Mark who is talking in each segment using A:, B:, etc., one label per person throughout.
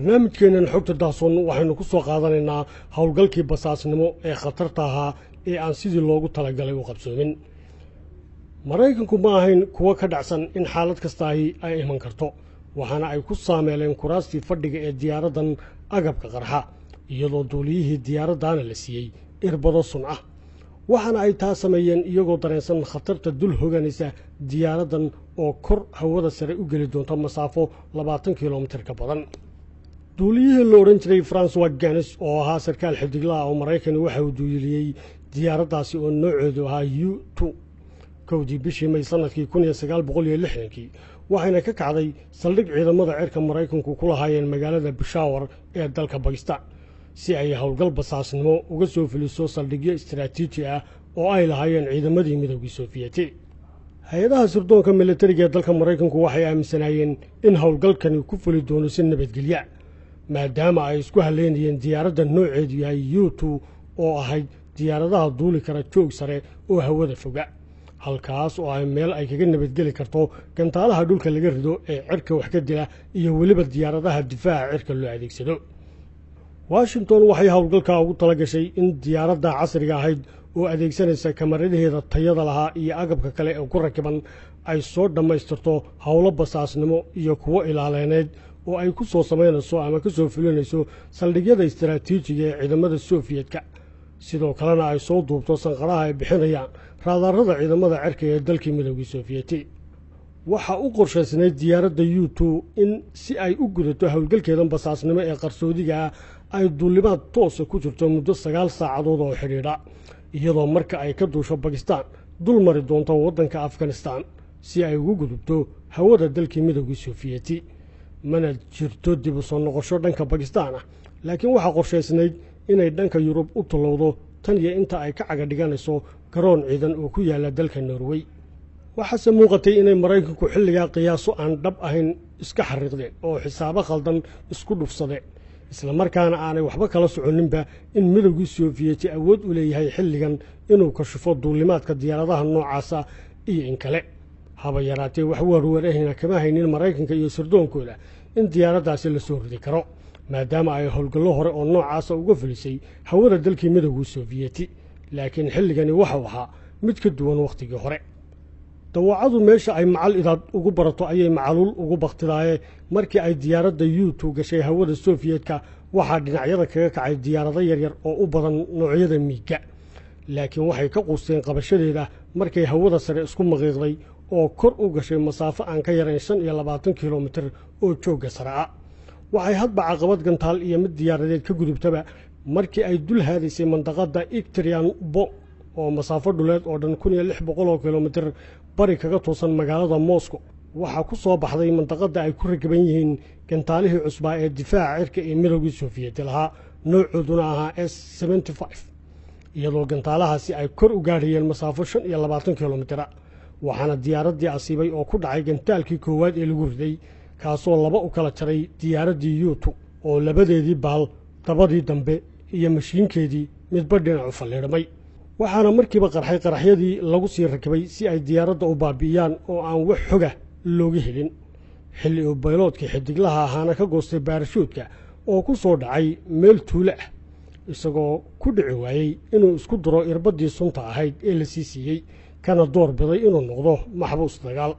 A: barnaamijkeenan xogta daahsoon waxaynu ku soo qaadanaynaa howlgalkii basaasnimo ee khatarta ahaa ee aan sidii loogu talagalay u qabsoomin. Maraykanku ma ahayn kuwa ka dhacsan in xaalad kasta ay iman karto, waxaana ay ku saameeyeen kuraastii fadhiga ee diyaaradan agabka qarxa, iyadoo duuliyihii diyaaradaana la siiyey irbado sun ah. waxaana ay taa sameeyeen iyagoo dareensan khatarta dul hoganaysa diyaaradan oo kor hawada sare u geli doonta masaafo 20 kilomitir ka badan. duuliyihii la oran jiray François Ganes oo ahaa sarkaal xidigla ah oo Maraykan waxa uu duuliyay diyaaradaasi oo nooceedu ahaa U2 kowdii bishii May sanadkii 1960 waxayna ka kacday saldhig ciidamada cirka Maraykanku ku lahaayeen magaalada Peshawar ee dalka Pakistan si ay howlgal basaasnimo uga soo fuliso saldhigyo istiraatiiji ah oo ay lahaayeen ciidamadii Midowgii Sofiyeeti. hay'adaha sirdoonka militariga ee dalka Maraykanku waxay aaminsanaayeen in howlgalkani ku fuli doono si nabadgelyo, maadaama ay isku haleynayeen diyaaradda nooceedu yahay U2 oo ahayd diyaaradaha duuli kara joog sare oo hawada foga, halkaas oo ay meel ay kaga nabadgeli karto gantaalaha dhulka laga rido ee cirka wax ka dila iyo weliba diyaaradaha difaaca cirka loo adeegsado. Washington waxay howlgalka ugu talagashay in diyaaradda casriga ahayd oo adeegsanaysa kamaradaheeda tayada lahaa iyo agabka kale ee ku rakiban ay soo dhammaystirto howlo basaasnimo iyo kuwo ilaaleed oo ay ku soo sameynayso ama ka soo fulinayso saldhigyada istiraatiijiga ee ciidamada Sofiyeetka, sidoo kalena ay soo duubto sanqaraha ay bixinayaan raadarada ciidamada cirka ee dalkii Midowgii Sofiyeeti. waxa uu qorshaysnay diyaaradda U2 in si ay u gudato howlgalkeedan basaasnimo ee qarsoodiga ay duulimaad toos ku jirto muddo 9 saacadood oo xiriira, iyadoo marka ay ka duusho Pakistan dul mari doonto waddanka Afghanistan si ay ugu gudubto hawada dalkii Midowgii Sofiyeeti. mana jirto dib u soo noqosho dhanka Pakistan ah, laakiin waxa qorshaysnay inay dhanka Yurub u talowdo tan iyo inta ay ka caga dhiganayso garoon ciidan oo ku yaala dalka Norway. waxaase muuqatay inay Maraykanku xilliga qiyaaso aan dhab ahayn iska xariiqdeen oo xisaabo khaldan isku dhufsadeen, isla markaana aanay waxba kala soconinba in Midowgii Sofiyeeti awood u leeyahay xilligan inuu ka shufo duulimaadka diyaaradaha noocaasa iyo in kale. haba yaraatee wax warwarahina kama haynin Maraykanka iyo sirdoonkooda in diyaaraddaasi la soo ridi karo, maadaama ay howlgallo hore oo noocaasa uga fulisay hawada dalkii Midowgii Sofiyeeti. laakiin xilligani waxa uu ahaa mid ka duwan waqtigii hore. dawacadu meesha ay macal idaad ugu barato ayay macaluul ugu baqtidaaye markii ay diyaaradda U2 gashay hawada Sofiyeetka waxaa dhinacyada kaga kacay diyaarado yaryar oo u badan noocyada miiga, laakiin waxay ka quusteen qabashadeeda markay hawada sare isku maqiiqday oo kor u gashay masaafo aan ka yarayn 25 kilomitir oo jooga sare ah. waxay hadba caqabad gantaal iyo mid diyaaradeed ka gudubtaba markii ay dul haadaysay mandaqada Ekaterinburg oo masaafo dhuleed oo dhan 1600 kilomitir bari kaga toosan magaalada Moscow. waxaa ku soo baxday mandaqada ay ku rakaban yihiin gantaalihii cusbaa ee difaaca cirka ee Midowgii Sofiyeeti lahaa, noocooduna ahaa S-75, iyadoo gantaalahaasi ay kor u gaadhayeen masaafo 25 kilomitir. waxaana diyaaraddii asiibay oo ku dhacay gantaalkii koowaad ee lagu riday, kaasoo laba u kala jaray diyaaraddii U2 oo labadeedii baal dabadii dambe iyo mashiinkeedii midba dhinacu falleedhamay. waxaana markiiba qarxay qaraxyadii lagu sii rakibay si ay diyaaradda u baabi'iyaan oo aan wax xoga looga helin. xilli uu bayloodkii xidiglaha ahaana ka goostay baarashuudka oo ku soo dhacay meel tuulo ah, isagoo ku dhici waayey inuu isku diro irbadii sunta ahayd ee la sii siiyey, kana door biday inuu noqdo maxbuus dagaal,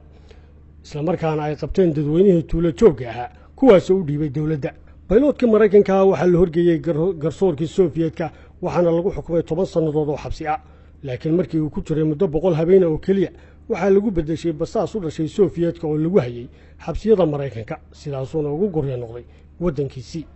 A: isla markaana ay qabteen dadweynihii tuulo joogga ahaa kuwaasoo u dhiibay dowladda. bayloodkii Maraykanka waxaa la horgeeyey garsoorkii Sofiyeetka waxaana lagu xukumay 10 sannadood oo xabsi ah, laakiin markii uu ku jiray muddo 100 habeen oo kaliya waxaa lagu bedeshay basaas u dhashay Sofiyeetka oo lagu hayay xabsiyada Maraykanka, sidaasuna ugu guryo noqday waddankiisii.